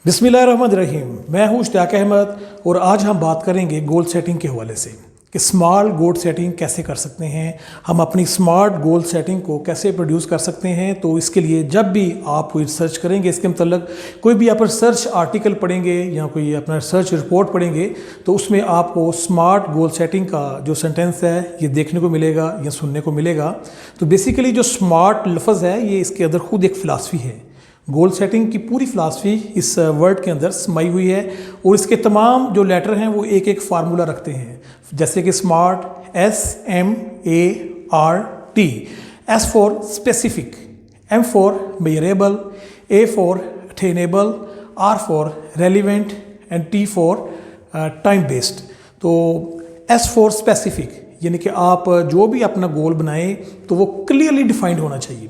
बिस्मिल्लाहिर्रहमानिर्रहीम। मैं हूँ इश्तियाक अहमद और आज हम बात करेंगे गोल सेटिंग के हवाले से कि स्मार्ट गोल सेटिंग कैसे कर सकते हैं, हम अपनी स्मार्ट गोल सेटिंग को कैसे प्रोड्यूस कर सकते हैं। तो इसके लिए जब भी आप कोई रिसर्च करेंगे, इसके मतलब कोई भी आप रिसर्च आर्टिकल पढ़ेंगे या कोई अपना रिसर्च रिपोर्ट पढ़ेंगे, तो उसमें आपको स्मार्ट गोल सेटिंग का जो सेंटेंस है ये देखने को मिलेगा या सुनने को मिलेगा। तो बेसिकली जो स्मार्ट लफ्ज़ है ये इसके अंदर खुद एक फ़िलासफ़ी है। गोल सेटिंग की पूरी फ़िलासफ़ी इस वर्ड के अंदर समाई हुई है और इसके तमाम जो लेटर हैं वो एक एक फार्मूला रखते हैं, जैसे कि smart SMART, S for specific, M for measurable, A for attainable, R for relevant and T for time based. तो S फॉर स्पेसिफिक यानी कि आप जो भी अपना गोल बनाएं तो वो क्लियरली डिफाइंड होना चाहिए,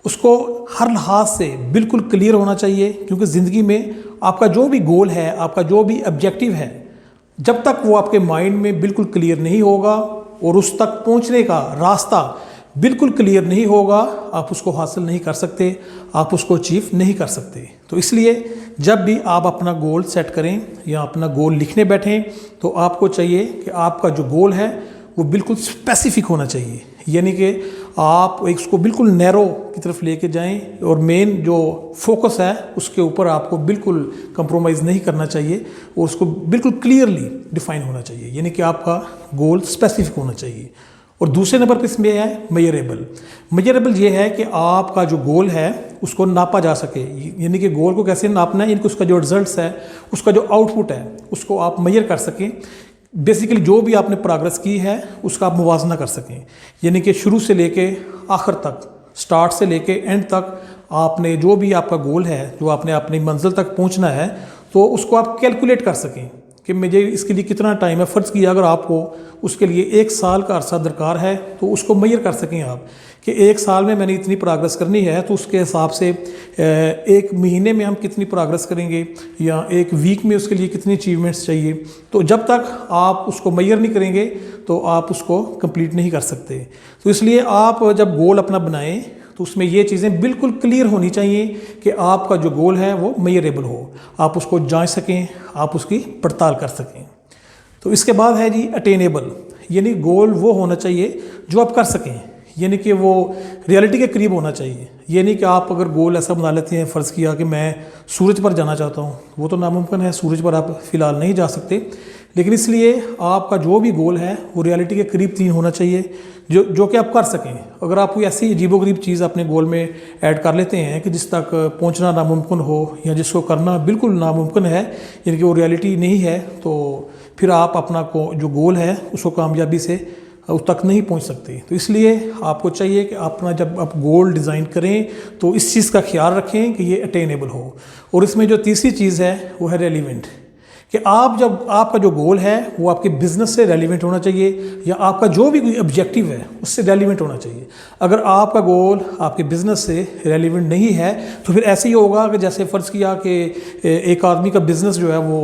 उसको हर लिहाज से बिल्कुल क्लियर होना चाहिए, क्योंकि ज़िंदगी में आपका जो भी गोल है, आपका जो भी ऑब्जेक्टिव है, जब तक वो आपके माइंड में बिल्कुल क्लियर नहीं होगा और उस तक पहुंचने का रास्ता बिल्कुल क्लियर नहीं होगा, आप उसको हासिल नहीं कर सकते, आप उसको अचीव नहीं कर सकते। तो इसलिए जब भी आप अपना गोल सेट करें या अपना गोल लिखने बैठें तो आपको चाहिए कि आपका जो गोल है वो बिल्कुल स्पेसिफिक होना चाहिए, यानी कि आप उसको बिल्कुल नैरो की तरफ लेके जाएं और मेन जो फोकस है उसके ऊपर आपको बिल्कुल कंप्रोमाइज़ नहीं करना चाहिए और उसको बिल्कुल क्लियरली डिफाइन होना चाहिए, यानी कि आपका गोल स्पेसिफिक होना चाहिए। और दूसरे नंबर पर इसमें है मेजरेबल। मेजरेबल ये है कि आपका जो गोल है उसको नापा जा सके, यानी कि गोल को कैसे नापना है, यानी कि उसका जो रिजल्ट्स है, उसका जो आउटपुट है उसको आप मेजर कर सकें। बेसिकली जो भी आपने प्रोग्रेस की है उसका आप मुवाजना कर सकें, यानी कि शुरू से लेके आखिर तक, स्टार्ट से लेके एंड तक आपने जो भी आपका गोल है, जो आपने अपनी मंजिल तक पहुंचना है, तो उसको आप कैलकुलेट कर सकें कि मुझे इसके लिए कितना टाइम है। फ़र्ज़ किया अगर आपको उसके लिए 1 साल का अरसा दरकार है तो उसको मेजर कर सकें आप कि 1 साल में मैंने इतनी प्रोग्रेस करनी है, तो उसके हिसाब से 1 महीने में हम कितनी प्रोग्रेस करेंगे या 1 वीक में उसके लिए कितनी अचीवमेंट्स चाहिए। तो जब तक आप उसको मेजर नहीं करेंगे तो आप उसको कंप्लीट नहीं कर सकते। तो इसलिए आप जब गोल अपना बनाएं तो उसमें ये चीज़ें बिल्कुल क्लियर होनी चाहिए कि आपका जो गोल है वो मेजरेबल हो, आप उसको जांच सकें, आप उसकी पड़ताल कर सकें। तो इसके बाद है जी अटेनेबल, यानी गोल वो होना चाहिए जो आप कर सकें, यानी कि वो रियलिटी के करीब होना चाहिए। ये नहीं कि आप अगर गोल ऐसा बना लेते हैं, फ़र्ज़ किया कि मैं सूरज पर जाना चाहता हूँ, वो तो नामुमकिन है, सूरज पर आप फ़िलहाल नहीं जा सकते, लेकिन इसलिए आपका जो भी गोल है वो रियलिटी के करीब तीन होना चाहिए जो कि आप कर सकें। अगर आप कोई ऐसी अजीबोगरीब चीज़ अपने गोल में ऐड कर लेते हैं कि जिस तक पहुँचना नामुमकिन हो या जिसको करना बिल्कुल नामुमकिन है, यानी कि वो रियलिटी नहीं है, तो फिर आप अपना जो गोल है उसको कामयाबी से उस तक नहीं पहुंच सकते। तो इसलिए आपको चाहिए कि अपना जब आप गोल डिज़ाइन करें तो इस चीज़ का ख्याल रखें कि ये अटेनेबल हो। और इसमें जो तीसरी चीज़ है वो है रेलिवेंट, कि आप जब आपका जो गोल है वो आपके बिज़नेस से रेलिवेंट होना चाहिए या आपका जो भी कोई ऑब्जेक्टिव है उससे रेलिवेंट होना चाहिए। अगर आपका गोल आपके बिज़नेस से रेलिवेंट नहीं है तो फिर ऐसे ही होगा कि जैसे फ़र्ज़ किया कि एक आदमी का बिज़नेस जो है वो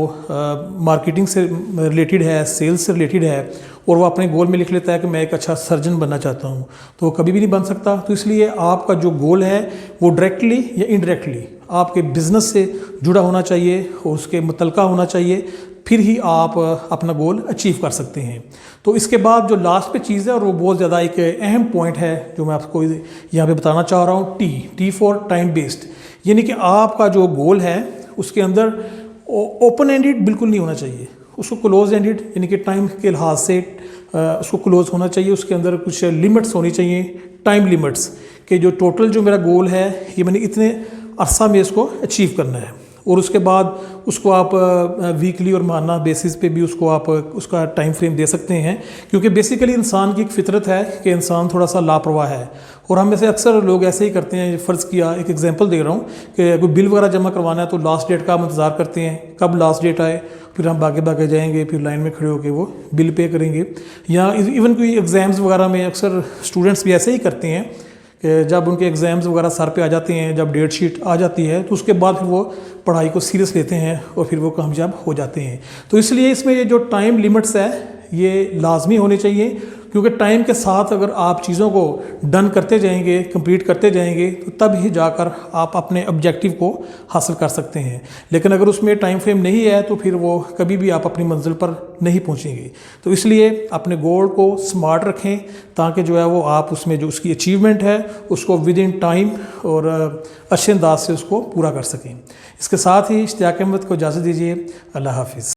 मार्केटिंग से रिलेटेड है, सेल्स से रिलेटेड है, और वो अपने गोल में लिख लेता है कि मैं एक अच्छा सर्जन बनना चाहता हूँ, तो वो कभी भी नहीं बन सकता। तो इसलिए आपका जो गोल है वो डायरेक्टली या इनडायरेक्टली आपके बिज़नेस से जुड़ा होना चाहिए और उसके मुतलका होना चाहिए, फिर ही आप अपना गोल अचीव कर सकते हैं। तो इसके बाद जो लास्ट पे चीज़ है और वो बहुत ज़्यादा एक अहम पॉइंट है जो मैं आपको यहाँ पे बताना चाह रहा हूँ, टी फॉर टाइम बेस्ड, यानी कि आपका जो गोल है उसके अंदर ओपन एंडेड बिल्कुल नहीं होना चाहिए, उसको क्लोज एंडेड यानी कि टाइम के लिहाज से उसको क्लोज होना चाहिए। उसके अंदर कुछ लिमिट्स होनी चाहिए, टाइम लिमिट्स, कि जो टोटल जो मेरा गोल है ये मैंने इतने अरसा में इसको अचीव करना है, और उसके बाद उसको आप वीकली और माहाना बेसिस पे भी उसको आप उसका टाइम फ्रेम दे सकते हैं, क्योंकि बेसिकली इंसान की एक फितरत है कि इंसान थोड़ा सा लापरवाह है, और हम में से अक्सर लोग ऐसे ही करते हैं। फ़र्ज़ किया, एक एग्जांपल दे रहा हूँ कि कोई बिल वगैरह जमा करवाना है तो लास्ट डेट का हम इंतज़ार करते हैं, कब लास्ट डेट आए, फिर हम भागे भागे जाएंगे, फिर लाइन में खड़े होकर वो बिल पे करेंगे। या इवन कोई एग्ज़ाम्स वगैरह में अक्सर स्टूडेंट्स भी ऐसे ही करते हैं कि जब उनके एग्ज़ाम्स वगैरह सर पे आ जाते हैं, जब डेट शीट आ जाती है, तो उसके बाद फिर वो पढ़ाई को सीरियस लेते हैं और फिर वो कामयाब हो जाते हैं। तो इसलिए इसमें ये जो टाइम लिमिट्स है ये लाजमी होने चाहिए। क्योंकि टाइम के साथ अगर आप चीज़ों को डन करते जाएंगे, कंप्लीट करते जाएंगे, तो तब ही जाकर आप अपने ऑब्जेक्टिव को हासिल कर सकते हैं। लेकिन अगर उसमें टाइम फ्रेम नहीं है तो फिर वो कभी भी आप अपनी मंजिल पर नहीं पहुंचेंगे। तो इसलिए अपने गोल को स्मार्ट रखें ताकि जो है वो आप उसमें जो उसकी अचीवमेंट है उसको विद इन टाइम और अच्छे अंदाज से उसको पूरा कर सकें। इसके साथ ही इश्तियाक अहमद को इजाज़त दीजिए। अल्लाह हाफिज़।